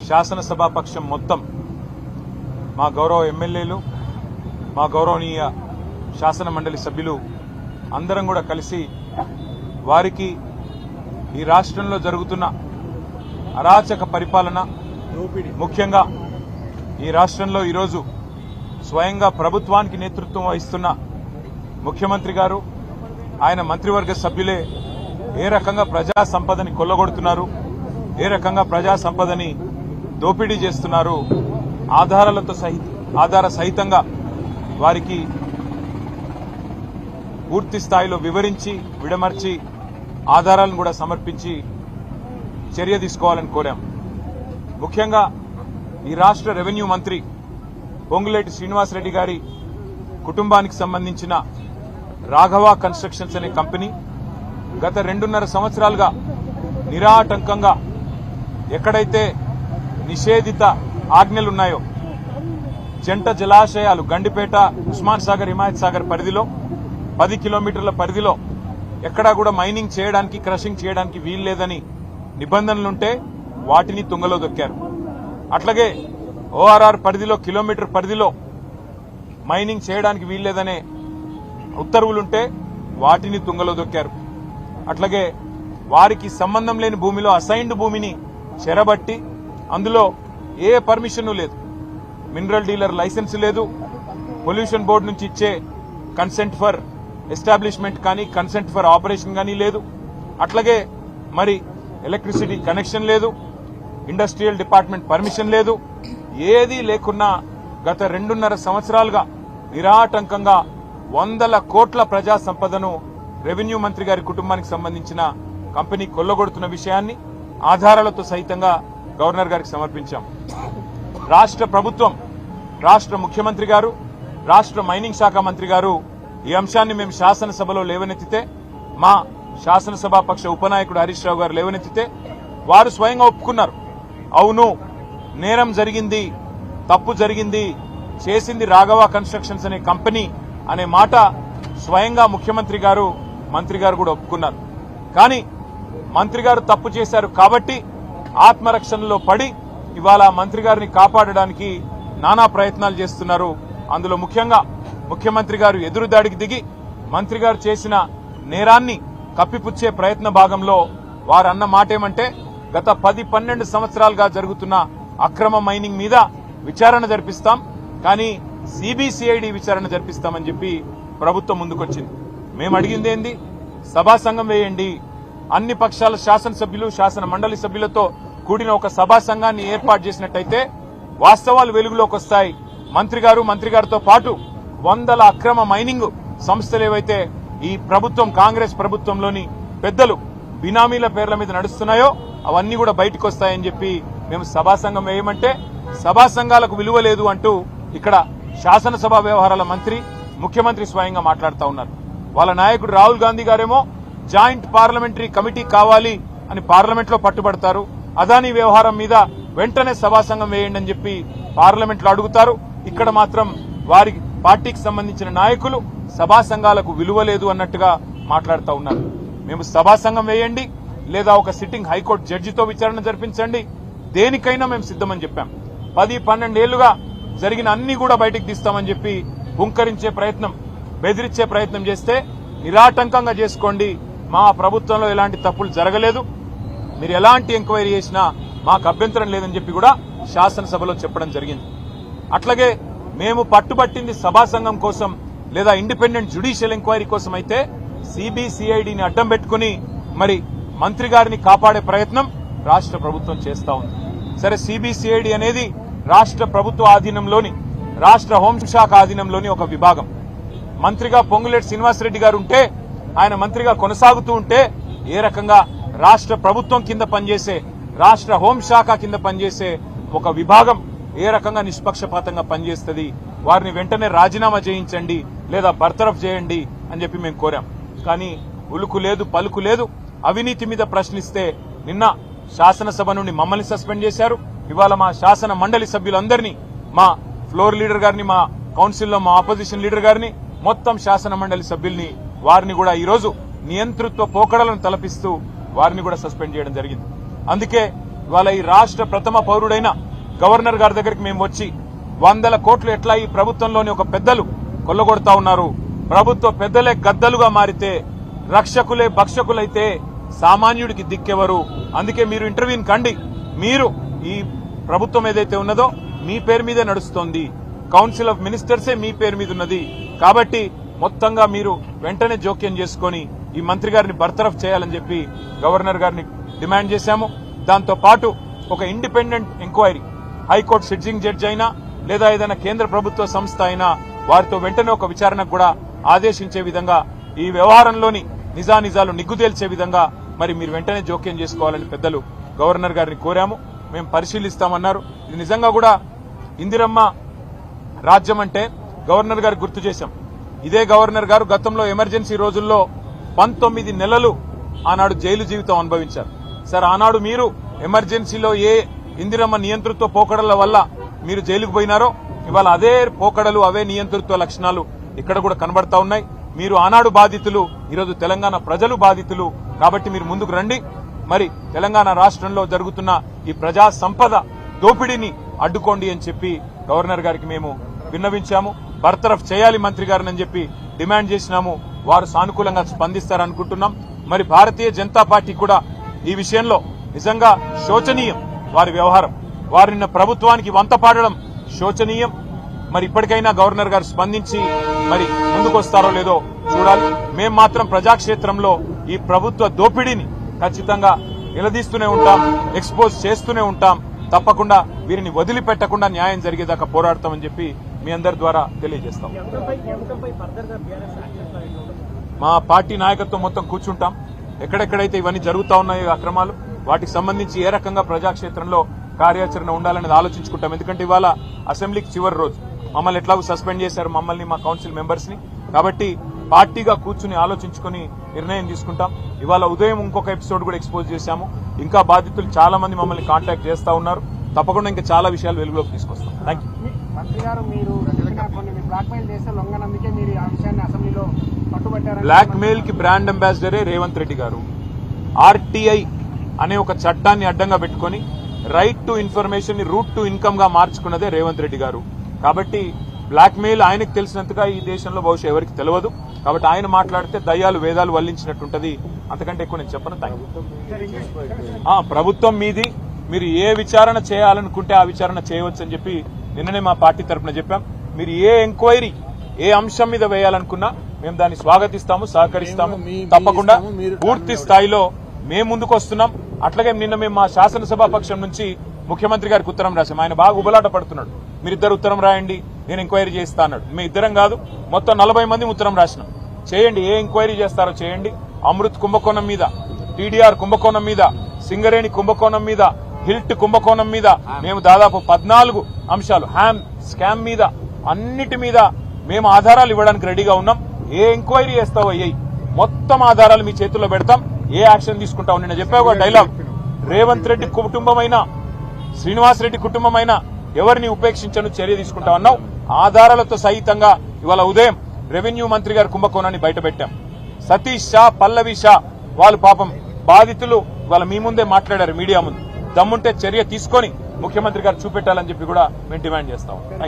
శాసనసభాపక్షం మొత్తం మా గౌరవ ఎమ్మెల్యేలు మా గౌరవనీయ శాసన మండలి సభ్యులు అందరం కూడా కలిసి వారికి ఈ రాష్ట్రంలో జరుగుతున్న అరాచక పరిపాలన, ముఖ్యంగా ఈ రాష్ట్రంలో ఈరోజు స్వయంగా ప్రభుత్వానికి నేతృత్వం వహిస్తున్న ముఖ్యమంత్రి గారు, ఆయన మంత్రివర్గ సభ్యులే ఏ రకంగా ప్రజా సంపదని కొల్లగొడుతున్నారు, ఏ రకంగా ప్రజా సంపదని దోపిడీ చేస్తున్నారు, ఆధార సహితంగా వారికి పూర్తి స్థాయిలో వివరించి విడమర్చి ఆధారాలను కూడా సమర్పించి చర్య తీసుకోవాలని కోరాం. ముఖ్యంగా ఈ రాష్ట్ర రెవెన్యూ మంత్రి పొంగులేటి శ్రీనివాసరెడ్డి గారి కుటుంబానికి సంబంధించిన రాఘవ కన్స్ట్రక్షన్స్ అనే కంపెనీ గత 2.5 సంవత్సరాలుగా నిరాటంకంగా ఎక్కడైతే నిషేధిత ఆజ్ఞలున్నాయో జంట జలాశయాలు గండిపేట, ఉస్మాన్ సాగర్, హిమాయత్ సాగర్ పరిధిలో 10 కిలోమీటర్ల పరిధిలో ఎక్కడా కూడా మైనింగ్ చేయడానికి, క్రషింగ్ చేయడానికి వీల్లేదని నిబంధనలుంటే వాటిని తుంగలో దొక్కారు. అట్లాగే ఓఆర్ఆర్ పరిధిలో కిలోమీటర్ పరిధిలో మైనింగ్ చేయడానికి వీల్లేదనే ఉత్తర్వులుంటే వాటిని తుంగలో దొక్కారు. అట్లాగే వారికి సంబంధం లేని భూమిలో అసైన్డ్ భూమిని చెరబట్టి అందులో ఏ పర్మిషన్ లేదు, మినరల్ డీలర్ లైసెన్స్ లేదు, పొల్యూషన్ బోర్డు నుంచి ఇచ్చే కన్సెంట్ ఫర్ ఎస్టాబ్లిష్మెంట్ కానీ కన్సెంట్ ఫర్ ఆపరేషన్ కానీ లేదు. అట్లాగే మరి ఎలక్ట్రిసిటీ కనెక్షన్ లేదు, ఇండస్ట్రియల్ డిపార్ట్మెంట్ పర్మిషన్ లేదు. ఏదీ లేకున్నా గత 2.5 సంవత్సరాలుగా నిరాటంకంగా 100 కోట్ల ప్రజా సంపదను రెవెన్యూ మంత్రి గారి కుటుంబానికి సంబంధించిన కంపెనీ కొల్లగొడుతున్న విషయాన్ని ఆధారాలతో సహితంగా గవర్నర్ గారికి సమర్పించాం. రాష్ట్ర ప్రభుత్వం, రాష్ట్ర ముఖ్యమంత్రి గారు, రాష్ట్ర మైనింగ్ శాఖ మంత్రి గారు ఈ అంశాన్ని మేము శాసనసభలో లేవనెత్తితే, మా శాసనసభాపక్ష ఉపనాయకుడు హరీష్ రావు గారు లేవనెత్తితే వారు స్వయంగా ఒప్పుకున్నారు. అవును, నేరం జరిగింది, తప్పు జరిగింది, చేసింది రాఘవ కన్స్ట్రక్షన్స్ అనే కంపెనీ అనే మాట స్వయంగా ముఖ్యమంత్రి గారు, మంత్రి గారు కూడా ఒప్పుకున్నారు. కానీ మంత్రి గారు తప్పు చేశారు కాబట్టి ఆత్మరక్షణలో పడి ఇవాళ మంత్రి గారిని కాపాడడానికి నానా ప్రయత్నాలు చేస్తున్నారు. అందులో ముఖ్యంగా ముఖ్యమంత్రి గారు ఎదురుదాడికి దిగి మంత్రి గారు చేసిన నేరాన్ని కప్పిపుచ్చే ప్రయత్న భాగంలో వారు అన్న మాటేమంటే, గత 10-12 సంవత్సరాలుగా జరుగుతున్న అక్రమ మైనింగ్ మీద విచారణ జరిపిస్తాం, కానీ సిబిసిఐడి విచారణ జరిపిస్తామని చెప్పి ప్రభుత్వం ముందుకొచ్చింది. మేము అడిగింది ఏంది? సభా సంఘం వేయండి, అన్ని పక్షాల శాసనసభ్యులు, శాసన మండలి సభ్యులతో కూడిన ఒక సభా సంఘాన్ని ఏర్పాటు చేసినట్టయితే వాస్తవాలు వెలుగులోకి వస్తాయి. మంత్రి గారితో పాటు 100 అక్రమ మైనింగ్ సంస్థలు ఏవైతే ఈ ప్రభుత్వం, కాంగ్రెస్ ప్రభుత్వంలోని పెద్దలు బినామీల పేర్ల మీద నడుస్తున్నాయో అవన్నీ కూడా బయటకు వస్తాయని చెప్పి మేము సభా సంఘం వేయమంటే, సభా సంఘాలకు విలువ లేదు అంటూ ఇక్కడ శాసనసభ వ్యవహారాల మంత్రి, ముఖ్యమంత్రి స్వయంగా మాట్లాడుతూ ఉన్నారు. వాళ్ళ నాయకుడు రాహుల్ గాంధీ గారేమో జాయింట్ పార్లమెంటరీ కమిటీ కావాలి అని పార్లమెంట్ లో పట్టుబడతారు. అదానీ వ్యవహారం మీద వెంటనే సభా సంఘం వేయండి అని చెప్పి పార్లమెంట్ లో అడుగుతారు. ఇక్కడ మాత్రం వారి పార్టీకి సంబంధించిన నాయకులు సభా సంఘాలకు విలువ లేదు అన్నట్టుగా మాట్లాడుతూ ఉన్నారు. మేము సభా సంఘం వేయండి, లేదా ఒక సిట్టింగ్ హైకోర్టు జడ్జితో విచారణ జరిపించండి, దేనికైనా మేము సిద్దమని చెప్పాం. 10-12 ఏళ్లుగా జరిగిన అన్ని కూడా బయటకు తీస్తామని చెప్పి హుంకరించే ప్రయత్నం, బెదిరించే ప్రయత్నం చేస్తే నిరాటంకంగా చేసుకోండి, మా ప్రభుత్వంలో ఎలాంటి తప్పులు జరగలేదు, మీరు ఎలాంటి ఎంక్వైరీ చేసినా మాకు అభ్యంతరం లేదని చెప్పి కూడా శాసనసభలో చెప్పడం జరిగింది. అట్లాగే మేము పట్టుబట్టింది సభా సంఘం కోసం లేదా ఇండిపెండెంట్ జ్యుడిషియల్ ఎంక్వైరీ కోసం అయితే సిబిసిఐడిని అడ్డం పెట్టుకుని మరి మంత్రి గారిని కాపాడే ప్రయత్నం రాష్ట్ర ప్రభుత్వం చేస్తా ఉంది. సరే, సిబిసిఐడి అనేది రాష్ట్ర ప్రభుత్వ ఆధీనంలోని, రాష్ట్ర హోంశాఖ ఆధీనంలోని ఒక విభాగం. మంత్రిగా పొంగులేటి శ్రీనివాసరెడ్డి గారు ఉంటే, ఆయన మంత్రిగా కొనసాగుతూ ఉంటే ఏ రకంగా రాష్ట్ర ప్రభుత్వం కింద పనిచేసే, రాష్ట్ర హోంశాఖ కింద పనిచేసే ఒక విభాగం ఏ రకంగా నిష్పక్షపాతంగా పనిచేస్తుంది, వారిని వెంటనే రాజీనామా చేయించండి లేదా బర్తరఫ్ చేయండి అని చెప్పి మేము కోరాం. కానీ ఉలుకు లేదు, పలుకు లేదు. అవినీతి మీద ప్రశ్నిస్తే నిన్న శాసనసభ నుండి మమ్మల్ని సస్పెండ్ చేశారు. ఇవాళ మా శాసన మండలి సభ్యులందరినీ, మా ఫ్లోర్ లీడర్ గారిని, మా కౌన్సిల్లో మా ఆపోజిషన్ లీడర్ గారిని, మొత్తం శాసన మండలి సభ్యుల్ని, వారిని కూడా ఈరోజు నియంతృత్వ పోకడలను తలపిస్తూ వారిని కూడా సస్పెండ్ చేయడం జరిగింది. అందుకే ఇవాళ ఈ రాష్ట్ర ప్రథమ పౌరుడైన గవర్నర్ గారి దగ్గరికి మేము వచ్చి 100 కోట్లు ఎట్లా ఈ ప్రభుత్వంలోని ఒక పెద్దలు కొల్లగొడతా ఉన్నారు, ప్రభుత్వ పెద్దలే గద్దలుగా మారితే రక్షకులే భక్షకులైతే సామాన్యుడికి దిక్కెవరు, అందుకే మీరు ఇంటర్వ్యూని కండి, మీరు ఈ ప్రభుత్వం ఏదైతే ఉన్నదో మీ పేరు మీదే నడుస్తోంది, కౌన్సిల్ ఆఫ్ మినిస్టర్సే మీ పేరు మీద ఉన్నది, కాబట్టి మొత్తంగా మీరు వెంటనే జోక్యం చేసుకుని ఈ మంత్రి గారిని బర్తరఫ్ చేయాలని చెప్పి గవర్నర్ గారిని డిమాండ్ చేశాము. దాంతో పాటు ఒక independent enquiry high court sitting judge అయినా లేదా ఏదైనా కేంద్ర ప్రభుత్వ సంస్థ అయినా వారితో వెంటనే ఒక విచారణకు కూడా ఆదేశించే విధంగా ఈ వ్యవహారంలోని నిజానిజాలు నిగ్గుదేల్చే విధంగా మరి మీరు వెంటనే జోక్యం చేసుకోవాలని పెద్దలు గవర్నర్ గారిని కోరాము. మేము పరిశీలిస్తామన్నారు. ఇది నిజంగా కూడా ఇందిరమ్మ రాజ్యం అంటే గవర్నర్ గారు గుర్తు చేశాం. ఇదే గవర్నర్ గారు గతంలో ఎమర్జెన్సీ రోజుల్లో 19 నెలలు ఆనాడు జైలు జీవితం అనుభవించారు. సార్, ఆనాడు మీరు ఎమర్జెన్సీలో ఏ ఇందిరమ్మ నియంతృత్వ పోకడల వల్ల మీరు జైలుకు పోయినారో ఇవాళ అదే పోకడలు అవే నియంతృత్వ లక్షణాలు ఇక్కడ కూడా కనబడతా ఉన్నాయి. మీరు ఆనాడు బాధితులు, ఈరోజు తెలంగాణ ప్రజలు బాధితులు. కాబట్టి మీరు ముందుకు రండి, మరి తెలంగాణ రాష్ట్రంలో జరుగుతున్న ఈ ప్రజా సంపద దోపిడీని అడ్డుకోండి అని చెప్పి గవర్నర్ గారికి మేము విన్నవించాము. బర్తరఫ్ చేయాలి మంత్రి గారిని అని చెప్పి డిమాండ్ చేసినాము. వారు సానుకూలంగా స్పందిస్తారనుకుంటున్నాం. మరి భారతీయ జనతా పార్టీ కూడా ఈ విషయంలో నిజంగా శోచనీయం వారి వ్యవహారం. వారి నిన్న ప్రభుత్వానికి వంత పాడడం శోచనీయం. మరి ఇప్పటికైనా గవర్నర్ గారు స్పందించి మరి ముందుకొస్తారో లేదో చూడాలి. మేం మాత్రం ప్రజాక్షేత్రంలో ఈ ప్రభుత్వ దోపిడీని ఖచ్చితంగా నిలదీస్తూనే ఉంటాం, ఎక్స్పోజ్ చేస్తూనే ఉంటాం. తప్పకుండా వీరిని వదిలిపెట్టకుండా న్యాయం జరిగేదాకా పోరాడతామని చెప్పి మీ అందరి ద్వారా తెలియజేస్తాం. మా పార్టీ నాయకత్వం మొత్తం కూర్చుంటాం. ఎక్కడెక్కడైతే ఇవన్నీ జరుగుతా ఉన్నాయో అక్రమాలు, వాటికి సంబంధించి ఏ రకంగా ప్రజాక్షేత్రంలో కార్యాచరణ ఉండాలనేది ఆలోచించుకుంటాం. ఎందుకంటే ఇవాళ అసెంబ్లీకి చివరి రోజు, మమ్మల్ని ఎట్లాగో సస్పెండ్ చేశారు, మమ్మల్ని మా కౌన్సిల్ మెంబర్స్ ని. కాబట్టి పార్టీగా కూర్చుని ఆలోచించుకుని నిర్ణయం తీసుకుంటాం. ఇవాళ ఉదయం ఇంకొక ఎపిసోడ్ కూడా ఎక్స్పోజ్ చేశాము. ఇంకా బాధితులు చాలా మంది మమ్మల్ని కాంటాక్ట్ చేస్తా ఉన్నారు. తప్పకుండా ఇంకా చాలా విషయాలు వెలుగులోకి తీసుకొస్తాం. Thank you. మంత్రి గారు, మీరు బ్లాక్మెయిల్ చేస్తే లొంగనందుకే మీరు ఆ విషయాన్ని అసెంబ్లీలో పట్టుబట్టారు. బ్లాక్మెయిల్ కి బ్రాండ్ అంబాసిడరే రేవంత్ రెడ్డి గారు. ఆర్టీఐ అనే ఒక చట్టాన్ని అడ్డంగా పెట్టుకుని రైట్ టు ఇన్ఫర్మేషన్ ని రూట్ టు ఇన్కమ్ గా మార్చుకున్నదే రేవంత్ రెడ్డి గారు. కాబట్టి బ్లాక్మెయిల్ ఆయనకు తెలిసినంతగా ఈ దేశంలో బహుశా ఎవరికి తెలియదు. కాబట్టి ఆయన మాట్లాడితే దయ్యాలు వేదాలు వల్లించినట్టుంటది. అంతకంటే ఎక్కువ నేను చెప్పను. ప్రభుత్వం మీది, మీరు ఏ విచారణ చేయాలనుకుంటే ఆ విచారణ చేయవచ్చు అని చెప్పి నిన్ననే మా పార్టీ తరఫున చెప్పాం. మీరు ఏ ఎంక్వైరీ ఏ అంశం మీద వేయాలనుకున్నా మేము దాన్ని స్వాగతిస్తాము, సహకరిస్తాము. తప్పకుండా పూర్తి స్థాయిలో మేము ముందుకు వస్తున్నాం. అట్లాగే నిన్న మేము మా శాసనసభా పక్షం నుంచి ముఖ్యమంత్రి గారికి ఉత్తరం రాశాం. ఆయన బాగా ఉబలాట పడుతున్నాడు. మీరిద్దరు ఉత్తరం రాయండి, నేను ఎంక్వైరీ చేస్తా అన్నాడు. మీ ఇద్దరం కాదు, మొత్తం 40 మంది ఉత్తరం రాసినాం. చేయండి, ఏ ఎంక్వైరీ చేస్తారో చేయండి. అమృత్ కుంభకోణం మీద, టీడీఆర్ కుంభకోణం మీద, సింగరేణి కుంభకోణం మీద, హిల్ట్ కుంభకోణం మీద మేము దాదాపు 14 అంశాలు, హ్యామ్ స్కామ్ మీద, అన్నిటి మీద మేము ఆధారాలు ఇవ్వడానికి రెడీగా ఉన్నాం. ఏ ఎంక్వైరీ చేస్తావో అయ్యాయి, మొత్తం ఆధారాలు మీ చేతుల్లో పెడతాం. ఏ యాక్షన్ తీసుకుంటావు? నిన్న చెప్పావు డైలాగ్, రేవంత్ రెడ్డి కుటుంబమైనా శ్రీనివాసరెడ్డి కుటుంబమైనా ఎవరిని ఉపేక్షించను, చర్య తీసుకుంటామన్నావు. ఆధారాలతో సహితంగా ఇవాళ ఉదయం రెవెన్యూ మంత్రి గారి కుంభకోణాన్ని బయటపెట్టాం. సతీష్ షా, పల్లవి షా వాళ్ళు పాపం బాధితులు ఇవాళ మీ ముందే మాట్లాడారు మీడియా ముందు. దమ్ముంటే చర్య తీసుకొని ముఖ్యమంత్రి గారు చూపెట్టాలని చెప్పి కూడా మేము డిమాండ్ చేస్తాం.